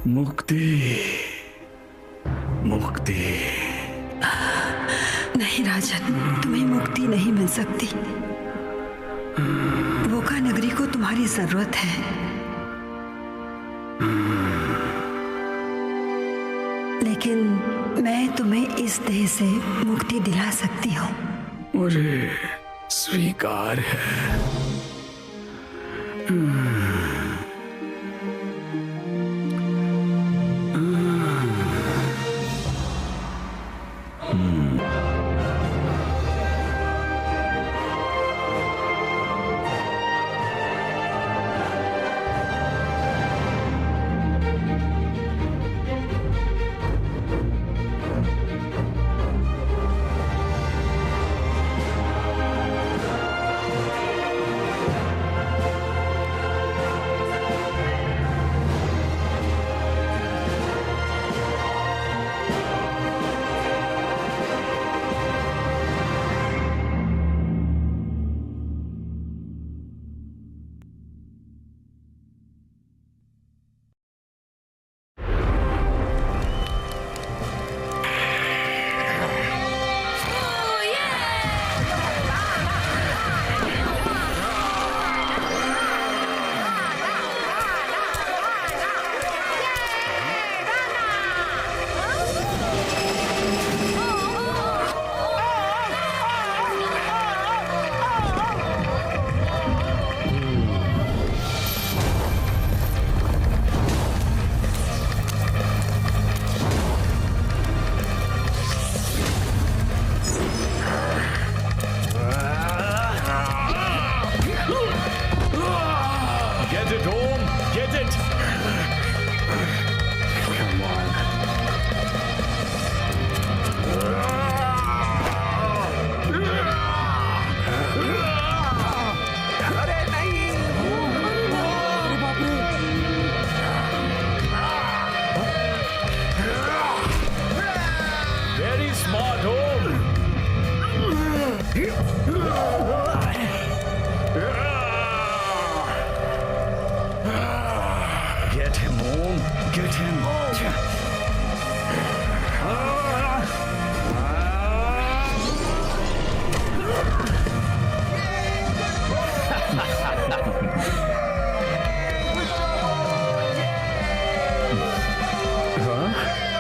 मुक्ति, मुक्ति। नहीं राजन, तुम्हें मुक्ति नहीं मिल सकती। वोका नगरी को तुम्हारी जरूरत है। लेकिन मैं तुम्हें इस देह से मुक्ति दिला सकती हूँ। मुझे स्वीकार है।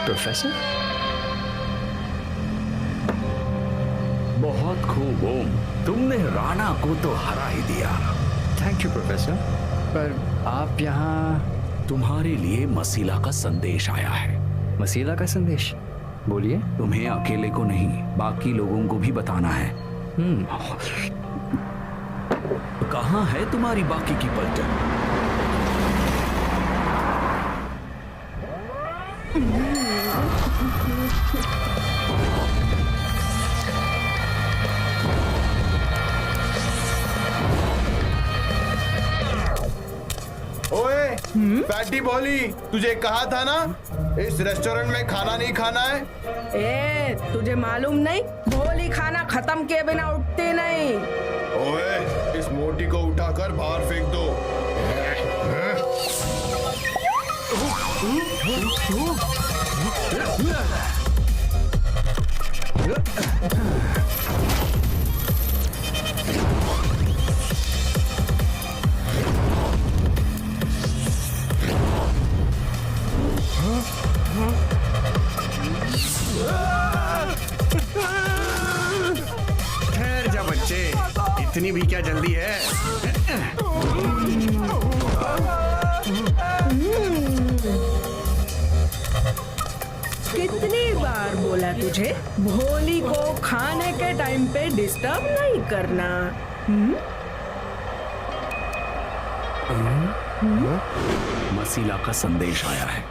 प्रोफेसर, बहुत खूब ओम, तुमने राणा को तो हरा ही दिया। Thank you professor. पर आप यहाँ? तुम्हारे लिए मसीला का संदेश आया है। मसीला का संदेश? बोलिए। तुम्हें अकेले को नहीं, बाकी लोगों को भी बताना है। कहाँ है तुम्हारी बाकी की पलटन? ओए फैटी भोली, तुझे कहा था ना इस रेस्टोरेंट में खाना नहीं खाना है। ए, तुझे मालूम नहीं, भोली खाना खत्म किए बिना उठती नहीं। ओए, इस मोटी को उठाकर बाहर फेंक दो। ठहर जा बच्चे, इतनी भी क्या जल्दी है? कितनी बार बोला तुझे भोली को खाने के टाइम पे डिस्टर्ब नहीं करना। मसीला का संदेश आया है।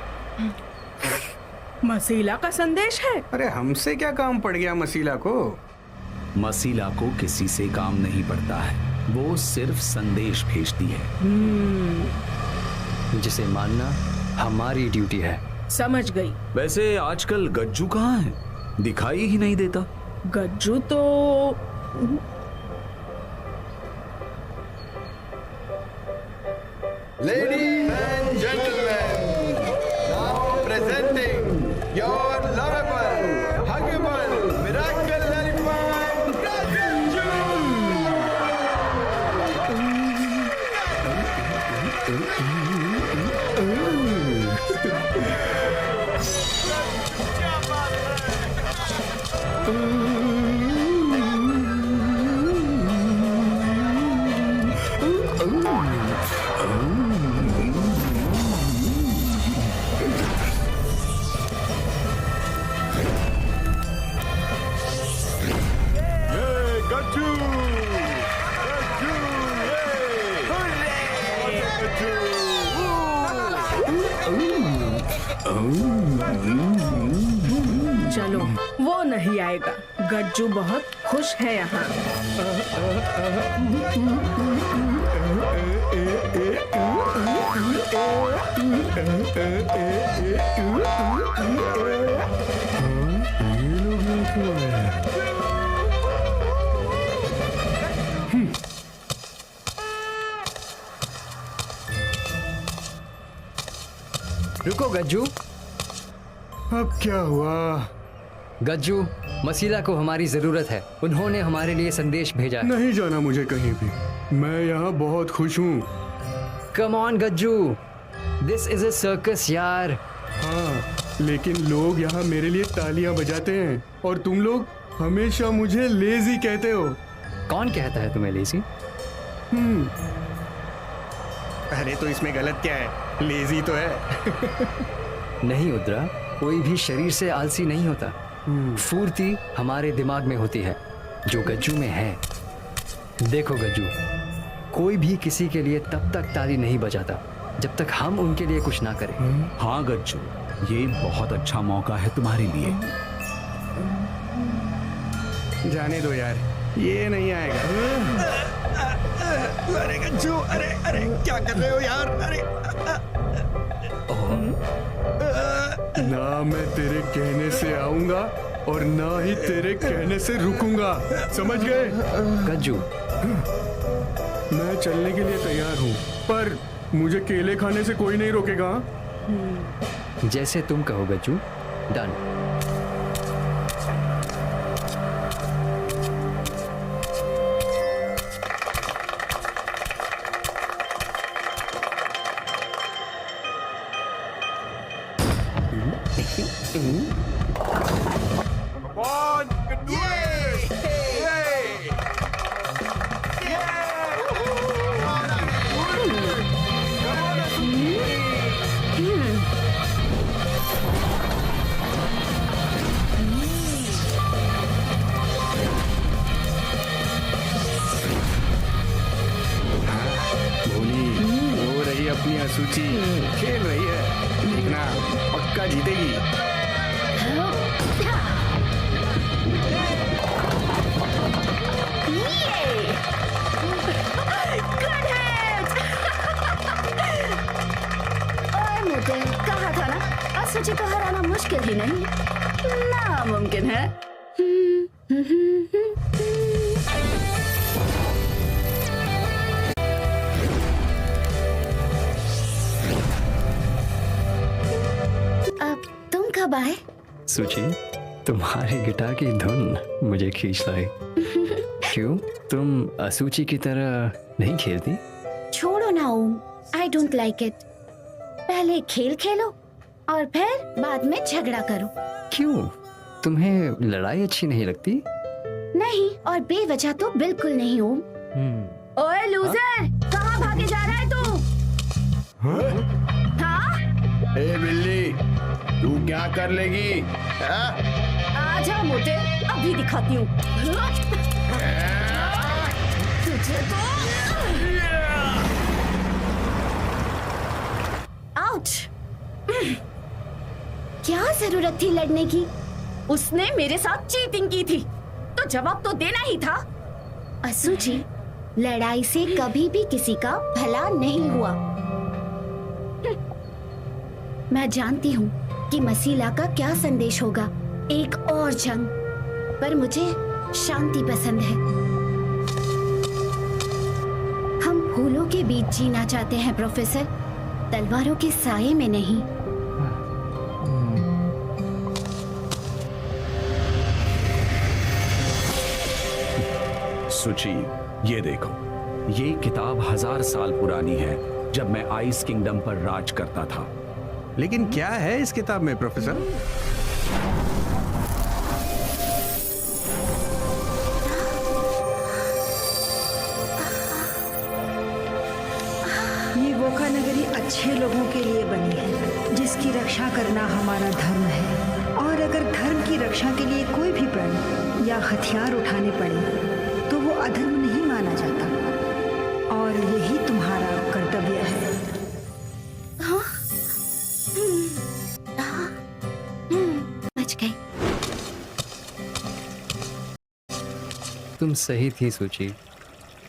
मसीला का संदेश है? अरे हमसे क्या काम पड़ गया मसीला को? मसीला को किसी से काम नहीं पड़ता है, वो सिर्फ संदेश भेजती है। जिसे मानना हमारी ड्यूटी है। समझ गई। वैसे आजकल गज्जू कहाँ है? दिखाई ही नहीं देता। गज्जू तो लेडीज एंड जेंटलमैन, चलो, वो नहीं आएगा। गज्जू बहुत खुश है यहाँ। रुको गज्जू। अब क्या हुआ? गज्जू, मसीला को हमारी जरूरत है। उन्होंने हमारे लिए संदेश भेजा है। नहीं जाना मुझे कहीं भी। मैं यहाँ बहुत खुश हूँ। Come on Gajju, this is a circus यार। हाँ, लेकिन लोग यहाँ मेरे लिए तालियां बजाते हैं और तुम लोग हमेशा मुझे लेजी कहते हो। कौन कहता है तुम्हें लेजी? अरे तो इसमें गलत क्या है? लेजी तो है। नहीं उद्रा, कोई भी शरीर से आलसी नहीं होता। फुर्ती हमारे दिमाग में होती है, जो गज्जू में है। देखो गज्जू, कोई भी किसी के लिए तब तक ताली नहीं बजाता जब तक हम उनके लिए कुछ ना करें। हाँ गज्जू, ये बहुत अच्छा मौका है तुम्हारे लिए। जाने दो यार, ये नहीं आएगा। अरे गज्जू, अरे अरे क्या कर रहे हो यार? अरे ना मैं तेरे कहने से आऊंगा और ना ही तेरे कहने से रुकूंगा, समझ गए? गज्जू, मैं चलने के लिए तैयार हूँ, पर मुझे केले खाने से कोई नहीं रोकेगा। जैसे तुम कहो गज्जू। डन। अपनी असूची खेल रही है, देखना पक्का जीतेगी। मुझे कहा था ना, असूची को हराना मुश्किल ही नहीं, नामुमकिन है। कब आए? सूची, तुम्हारे गिटार की धुन मुझे खींच लाई। क्यों, तुम असूची की तरह नहीं खेलती? छोड़ो ना ओम, आई डोंट लाइक इट। पहले खेल खेलो और फिर बाद में झगड़ा करो। क्यों, तुम्हें लड़ाई अच्छी नहीं लगती? नहीं, और बेवजह तो बिल्कुल नहीं ओम। ओए लूजर, कहाँ भागे जा रहा है तू? हाँ? ए बिल्ली, तू क्या कर लेगी? आजा मोटे, अभी दिखाती हूँ तुझे तो। आउट! क्या जरूरत थी लड़ने की? उसने मेरे साथ चीटिंग की थी, तो जवाब तो देना ही था। असूची, लड़ाई से कभी भी किसी का भला नहीं हुआ। मैं जानती हूँ कि मसीला का क्या संदेश होगा, एक और जंग, पर मुझे शांति पसंद है। हम फूलों के बीच जीना चाहते हैं प्रोफेसर, तलवारों के साये में नहीं। सुची, ये देखो, ये किताब 1000 साल पुरानी है जब मैं आइस किंगडम पर राज करता था। लेकिन क्या है इस किताब में प्रोफेसर? ये वोका नगरी अच्छे लोगों के लिए बनी है, जिसकी रक्षा करना हमारा धर्म है। और अगर धर्म की रक्षा के लिए कोई भी प्रण या हथियार उठाने पड़े तो वो अधर्म नहीं माना जाता, और यही तुम्हारा कर्तव्य है। बच गई। तुम सही थी सूची,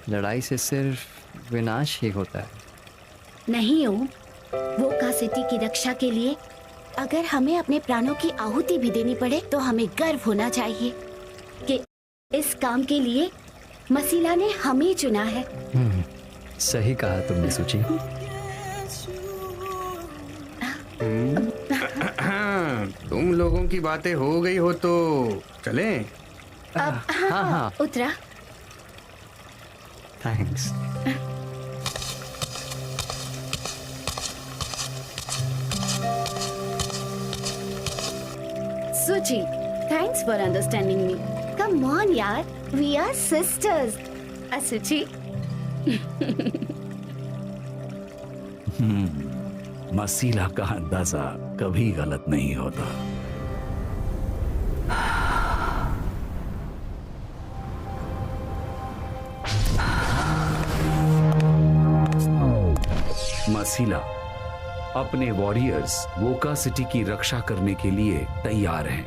लड़ाई से सिर्फ विनाश ही होता है। नहीं ओम, वोका सिटी की रक्षा के लिए अगर हमें अपने प्राणों की आहुति भी देनी पड़े तो हमें गर्व होना चाहिए कि इस काम के लिए मसीला ने हमें चुना है। सही कहा तुमने सूची। तुम लोगों की बातें हो गई हो तो चलें? अब हाँ। उतरा। थैंक्स। सुची, thanks for understanding me. Come on यार, we are sisters. असुची, मसीला का अंदाजा कभी गलत नहीं होता। मसीला अपने वॉरियर्स वोका सिटी की रक्षा करने के लिए तैयार हैं।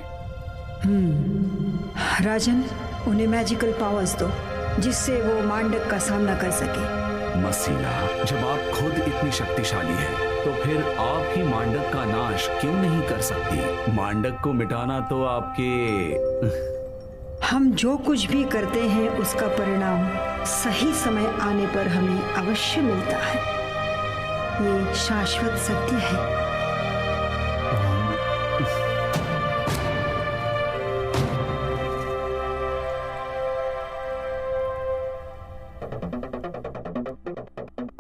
राजन, उन्हें मैजिकल पावर्स दो जिससे वो मांडक का सामना कर सके। मसीला, जब आप खुद इतनी शक्तिशाली हैं, तो फिर आप ही मांडक का नाश क्यों नहीं कर सकती? मांडक को मिटाना तो आपके हम जो कुछ भी करते हैं उसका परिणाम सही समय आने पर हमें अवश्य मिलता है। ये शाश्वत सत्य है।